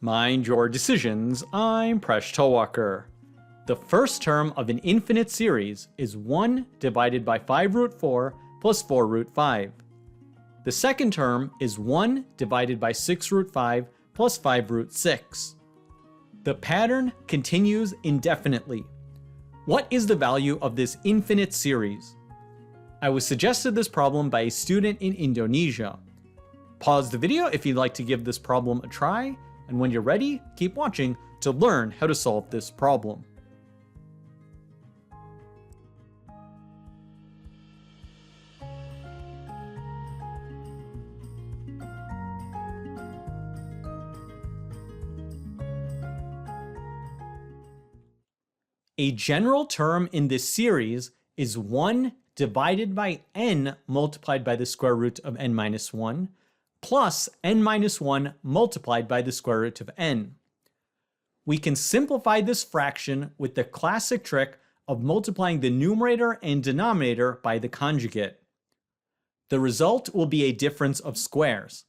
Mind your decisions, I'm Presh Talwalkar. The first term of an infinite series is 1 divided by 5 root 4 plus 4 root 5. The second term is 1 divided by 6 root 5 plus 5 root 6. The pattern continues indefinitely. What is the value of this infinite series? I was suggested this problem by a student in Indonesia. Pause the video if you'd like to give this problem a try, and when you're ready, keep watching to learn how to solve this problem. A general term in this series is 1 divided by n multiplied by the square root of n minus 1 plus n minus 1 multiplied by the square root of n. We can simplify this fraction with the classic trick of multiplying the numerator and denominator by the conjugate. The result will be a difference of squares.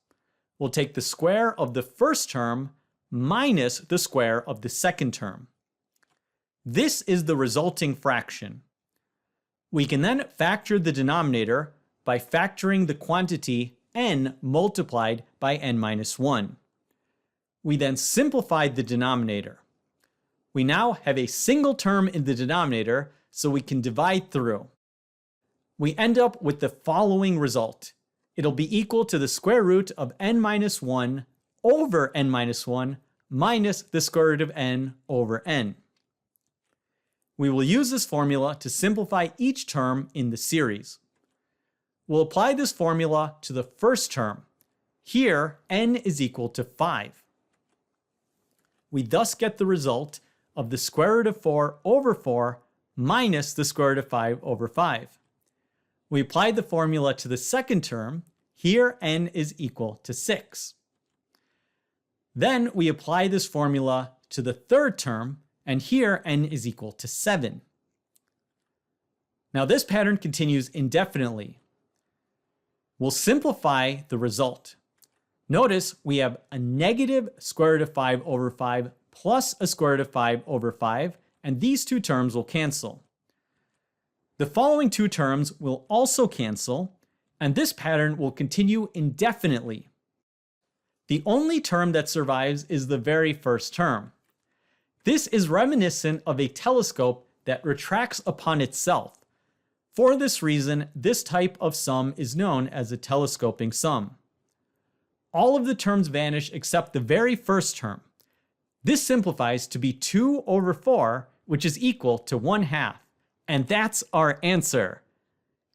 We'll take the square of the first term minus the square of the second term. This is the resulting fraction. We can then factor the denominator by factoring the quantity n multiplied by n minus 1. We then simplify the denominator. We now have a single term in the denominator, so we can divide through. We end up with the following result. It'll be equal to the square root of n minus 1 over n minus 1 minus the square root of n over n. We will use this formula to simplify each term in the series. We'll apply this formula to the first term. Here, n is equal to 5. We thus get the result of the square root of 4 over 4 minus the square root of 5 over 5. We apply the formula to the second term. Here, n is equal to 6. Then we apply this formula to the third term, and here n is equal to 7. Now this pattern continues indefinitely. We'll simplify the result. Notice we have a negative square root of 5 over 5 plus a square root of 5 over 5, and these two terms will cancel. The following two terms will also cancel, and this pattern will continue indefinitely. The only term that survives is the very first term. This is reminiscent of a telescope that retracts upon itself. For this reason, this type of sum is known as a telescoping sum. All of the terms vanish except the very first term. This simplifies to be 2 over 4, which is equal to 1/2. And that's our answer.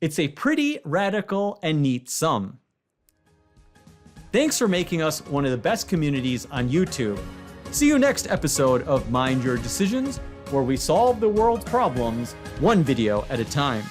It's a pretty radical and neat sum. Thanks for making us one of the best communities on YouTube. See you next episode of Mind Your Decisions, where we solve the world's problems one video at a time.